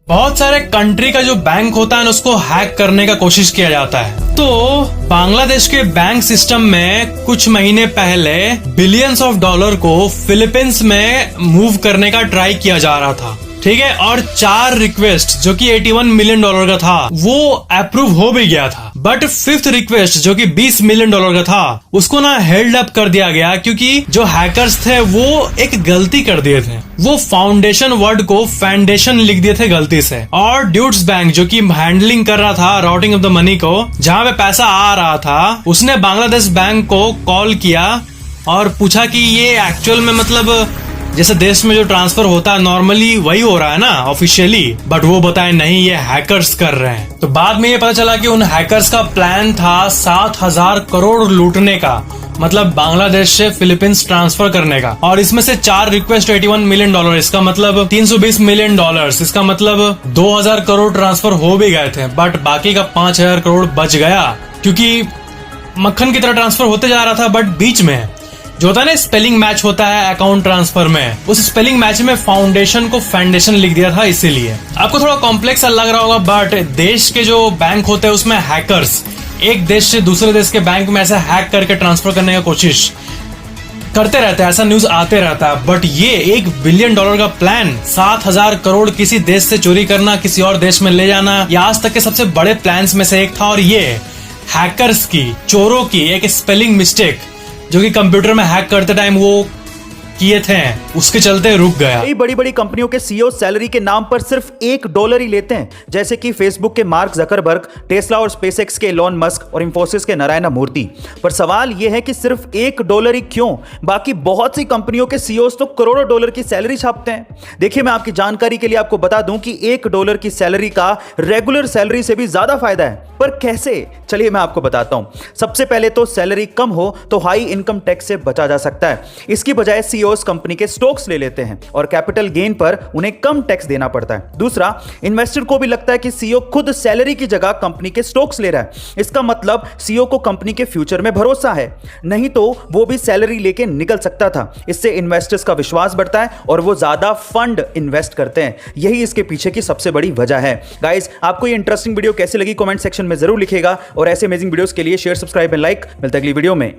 बहुत सारे कंट्री का जो बैंक होता है ना उसको हैक करने का कोशिश किया जाता है। तो बांग्लादेश के बैंक सिस्टम में कुछ महीने पहले बिलियंस ऑफ डॉलर को फिलीपींस में मूव करने का ट्राई किया जा रहा था, ठीक है। और 4 रिक्वेस्ट जो कि 81 मिलियन डॉलर का था वो अप्रूव हो भी गया था, बट 5th रिक्वेस्ट जो कि 20 मिलियन डॉलर का था उसको ना हेल्ड अप कर दिया गया क्योंकि जो हैकर्स थे वो एक गलती कर दिए थे। वो फाउंडेशन वर्ड को फाउंडेशन लिख दिए थे गलती से। और ड्यूट्स बैंक जो कि हैंडलिंग कर रहा था राउटिंग ऑफ द मनी को, जहां पे पैसा आ रहा था, उसने बांग्लादेश बैंक को कॉल किया और पूछा कि ये एक्चुअल में मतलब जैसे देश में जो ट्रांसफर होता है नॉर्मली वही हो रहा है ना ऑफिशियली, बट वो बताए नहीं ये हैकर्स कर रहे हैं। तो बाद में ये पता चला कि उन हैकर्स का प्लान था 7,000 करोड़ लूटने का, मतलब बांग्लादेश से फिलीपींस ट्रांसफर करने का। और इसमें से 4 रिक्वेस्ट 81 मिलियन डॉलर, इसका मतलब 320 मिलियन डॉलर, इसका मतलब 2,000 करोड़ ट्रांसफर हो भी गए थे, बट बाकी का 5,000 करोड़ बच गया क्योंकि मक्खन की तरह ट्रांसफर होते जा रहा था। बट बीच में जो होता है ना स्पेलिंग मैच होता है अकाउंट ट्रांसफर में, उस स्पेलिंग मैच में फाउंडेशन को फाउंडेशन लिख दिया था, इसीलिए आपको थोड़ा कॉम्प्लेक्स लग रहा होगा। बट देश के जो बैंक होते हैं उसमें हैकर्स एक देश से दूसरे देश के बैंक में ऐसा हैक करके ट्रांसफर करने का कोशिश करते रहते हैं, ऐसा न्यूज आते रहता है। बट ये $1 बिलियन का प्लान, 7,000 करोड़ किसी देश से चोरी करना, किसी और देश में ले जाना, ये आज तक के सबसे बड़े प्लान्स में से एक था। और ये हैकर्स की, चोरों की एक स्पेलिंग मिस्टेक जो कि कंप्यूटर में हैक करते टाइम वो किए थे, उसके चलते रुक गया। कई बड़ी बड़ी कंपनियों के सीईओ सैलरी के नाम पर सिर्फ $1 ही लेते हैं, जैसे कि फेसबुक के मार्क जकरबर्ग, टेस्ला और स्पेसएक्स के एलोन मस्क और इंफोसिस के नारायण मूर्ति। पर सवाल यह है कि सिर्फ $1 ही क्यों? बाकी बहुत सी कंपनियों के सीईओ तो करोड़ों डॉलर की सैलरी छापते हैं। देखिए, मैं आपकी जानकारी के लिए आपको बता दूं कि $1 की सैलरी का रेगुलर सैलरी से भी ज्यादा फायदा है। पर कैसे? चलिए मैं आपको बताता हूं। सबसे पहले तो सैलरी कम हो तो हाई इनकम टैक्स से बचा जा सकता है। इसकी बजाय सीईओ कंपनी के स्टॉक्स ले लेते हैं और कैपिटल गेन पर उन्हें कम टैक्स देना पड़ता है। दूसरा, इन्वेस्टर को भी लगता है कि सीईओ खुद सैलरी की जगह कंपनी के स्टॉक्स ले रहा है। इसका मतलब सीईओ को कंपनी के फ्यूचर में भरोसा है, नहीं तो वो भी सैलरी लेके निकल सकता था। इससे इन्वेस्टर्स का विश्वास बढ़ता है और वो ज्यादा फंड इन्वेस्ट करते हैं। यही इसके पीछे की सबसे बड़ी वजह है। गाइस, आपको ये इंटरेस्टिंग वीडियो कैसे लगी कमेंट सेक्शन में जरूर लिखिएगा और ऐसे अमेजिंग वीडियोस के लिए शेयर, सब्सक्राइब एंड लाइक। मिलते हैं अगली वीडियो में।